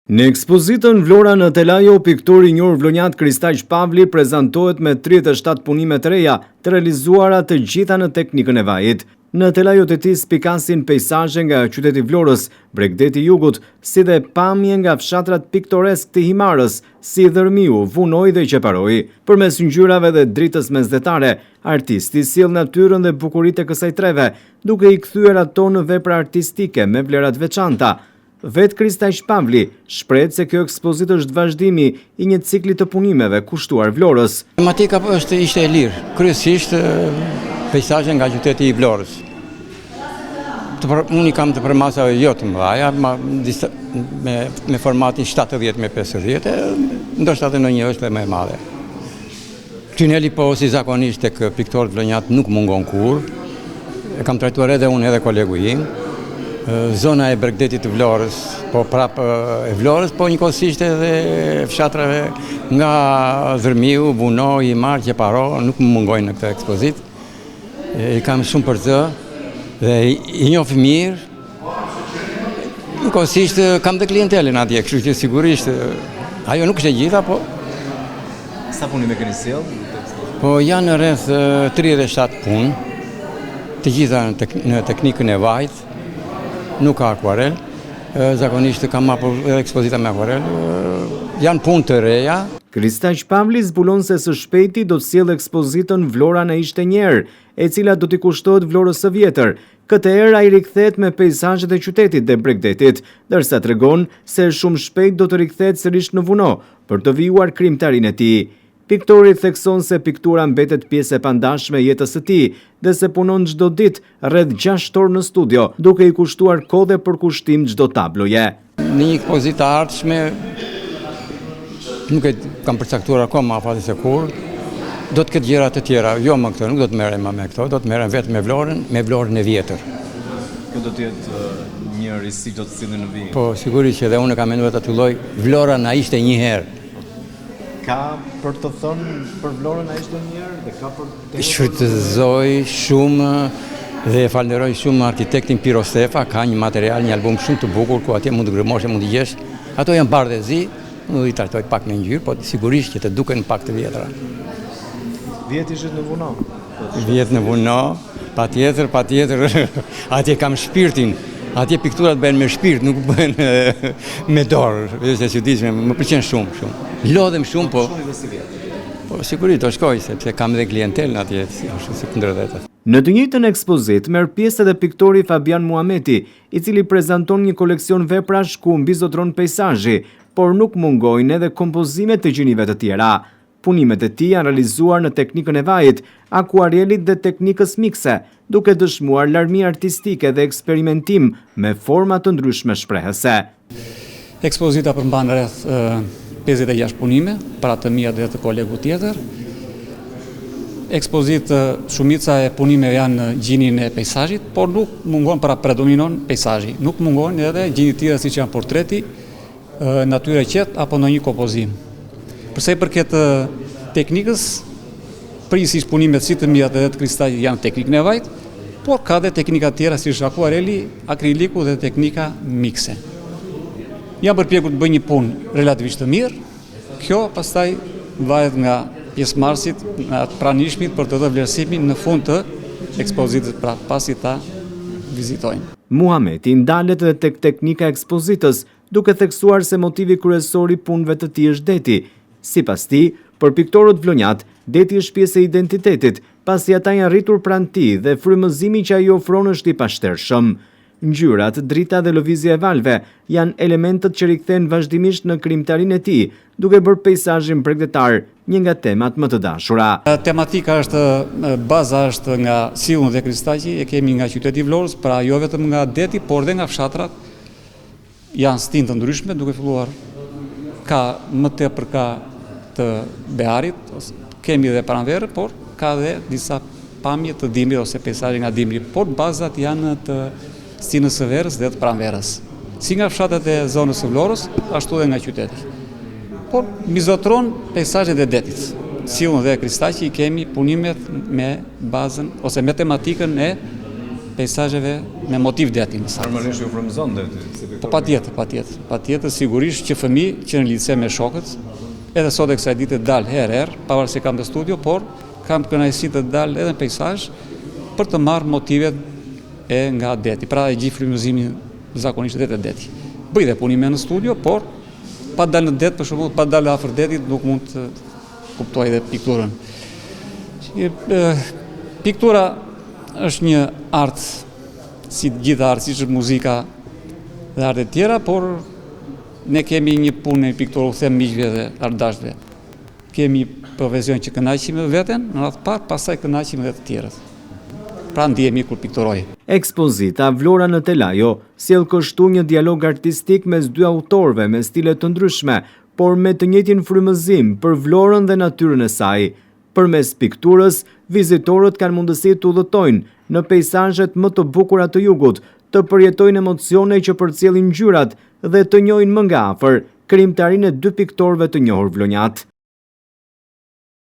Në ekspozitën Vlora në Telajo, piktori i njohur vlonjat Kristaq Pavli prezantohet me 37 punime të reja të realizuara të gjitha në teknikën e vajit. Në Telajo të tij spikasin pejsazhe nga qyteti Vlorës, Bregdeti i Jugut, si dhe pamje nga fshatrat piktoresk të Himarës, si Dërmiu, Vunoj dhe Qeparoi. Përmes ngjyrave dhe dritës mesdhetare, artisti sjell natyrën dhe bukuritë e kësaj treve, duke i kthyer ato në vepra artistike me vlera të veçanta. Vetë Kristaq Pavli shpreh se kjo ekspozitë është vazhdimi i një cikli të punimeve kushtuar Vlorës. Tematika ishte e lirë, kryesisht pejsazhe nga qyteti i Vlorës. Unë i kam të përmasa jo të mëdha, me formatin 70x50, ndoshta edhe ndonjë është më e madhe. Tuneli po si zakonisht tek piktorët vlonjat nuk mungon kur. E kam trajtuar edhe unë edhe kolegu im. Zona e Bregdetit të Vlorës, po prapë e Vlorës, po njëkohësisht edhe fshatrave nga Dërmiu, Vunoj, Himar, Qeparo, nuk më mungojnë në këtë ekspozitë. I kam shumë për të dhe i njoh mirë. Njëkohësisht kam dhe klientelin atje, kështu që sigurisht ajo nuk është e gjitha, po. Sa punime keni sjell? Po janë rreth 37 punë, të gjitha në teknikën e vajit. Nuk ka akuarel, zakonisht kam hapur edhe ekspozita me akuarel, janë punë të reja. Kristaq Pavli zbulon se së shpejti do të sjellë ekspozitën Vlora në ishte njerë, e cila do t'i kushtohet Vlorës së vjetër. Këtë herë ai rikthehet me pejsazhet e qytetit dhe Bregdetit, ndërsa tregon se shumë shpejt do të rikthehet sërish në Vuno për të vijuar krijimtarinë e tij. Piktori thekson se piktura mbetet pjesë e pandashme e jetës së tij dhe se punon çdo ditë rreth 6 orë në studio, duke i kushtuar kohë dhe përkushtim çdo tabloje. Në një ekspozitë të ardhshme, nuk e kam përcaktuar akoma afati se kur, do të ketë gjëra të tjera, jo më këto, nuk do të merrem me këto, do të merrem vetëm me Vlorën e vjetër. Kjo do të jetë një risi do të sillni në vijim. Po, sigurisht që edhe unë kam menduar ta filloj Vlora na ishte një herë. Ka për të thënë për Vlorën a ishte njerë dhe ka për të... Shfrytëzoj shumë dhe falenderoj shumë arkitektin Piro Stefa, ka një material, një album shumë të bukur, ku atje mund të gërmosh e mund të gjesh. Ato janë bardhëzi, nuk i trajtoj pak në ngjyrë, po sigurisht që të duken pak të vjetra. Vjet ishit në Vuno? Vjet në Vuno, patjetër, atje kam shpirtin. Atje pikturat bëhen me shpirt, nuk bëhen me dorë, është e çuditshme, më pëlqen shumë. Lodhem shumë, po. Po sigurisht do shkoj sepse kam edhe klientelën atje, ashtu si kundërvetë. Në të njëjtën ekspozitë merr pjesë edhe piktori Fabian Muhameti, i cili prezanton një koleksion veprash ku mbizotron peizazhi, por nuk mungojnë edhe kompozimet të gjinive të tjera. Punimet e tij janë realizuar në teknikën e vajit, akuarelit dhe teknikës mikse, duke dëshmuar larmi artistike dhe eksperimentim me forma të ndryshme shprehëse. Ekspozita përmban rreth 56 punime, para të mia dhe të kolegu tjetër. Ekspozitë, shumica e punimeve janë në gjinin e peizazhit, por nuk mungon, predominon peizazhi. Nuk mungon edhe gjini tjera siç janë portreti, natyrë e qetë apo ndonjë kompozim. Përsa i përket teknikës, përgjithsisht punimet si të mia dhe të Kristaqit janë teknikën e vajit, por ka dhe teknika tjera si akuareli, akriliku dhe teknika mikse. Jam përpjekur të bëj një punë relativisht të mirë, kjo pastaj varet nga pjesëmarrësit, nga pranishmit për të dhënë vlerësimin në fund të ekspozitës, pra pasi ta vizitojnë. Muhameti ndalet edhe tek teknika e ekspozitës, duke theksuar se motivi kryesor i punëve të tij është deti. Sipas tij, për piktorët vlonjat, deti është pjesë e identitetit, pasi ata janë rritur pranë tij dhe frymëzimi që ai ofron është i pashtershëm. Ngjyrat, drita dhe lëvizja e valve janë elementët që rikthehen vazhdimisht në krijimtarinë e tij, duke bërë peizazhin bregdetar një nga temat më të dashura. Tematika është, baza është nga sillun dhe Kristaqi, e kemi nga qyteti i Vlorës, pra jo vetëm nga deti, por dhe nga fshatrat. Janë stin të ndryshme, duke filluar ka më tepër ka të Bearit, kemi dhe pranverë, por ka dhe disa pamje të dimrit ose peizazhe nga dimri, por bazat janë të stinës së verës dhe të pranverës. Si nga fshatet e zonës së Vlorës, ashtu dhe nga qyteti. Por mbizotron peizazhet e detit. Sillun dhe Kristaqi kemi punimet me bazën ose me tematikën e peisazheve me motiv deti në saktë. Normalisht ju frymëzon deti. Po patjetër, sigurisht që fëmijë që në lice me shokët, edhe sot e kësaj dite dal herë, pavarësisht se kam në studio, por kam kënaqësi të dal edhe në peisazh për të marrë motivet e nga deti. Pra e gjithë frymëzimin zakonisht e deti. Bëj dhe punime në studio, por pa dalë në det, për shembull, pa dalë afër detit, nuk mund të kuptoj edhe pikturën. Piktura është një art si gjitha art, siç është muzika dhe artet tjera, por ne kemi një punë në pikturë, u them miqve dhe ardashve. Kemi profesion që kënaqemi me veten, në radhë parë, pastaj kënaqemi edhe të tjerët. Pra ndihemi kur pikturoj. Ekspozita Vlora në Telajo sjell kështu një dialog artistik mes dy autorëve me stile të ndryshme, por me të njëjtin frymëzim për Vlorën dhe natyrën e saj. Përmes pikturës, vizitorët kanë mundësi të udhëtojnë në peisazhet më të bukura të jugut, të përjetojnë emocione që përcjellin ngjyrat dhe të njohin më nga afër krijimtarinë e dy piktorëve të njohur vlonjat.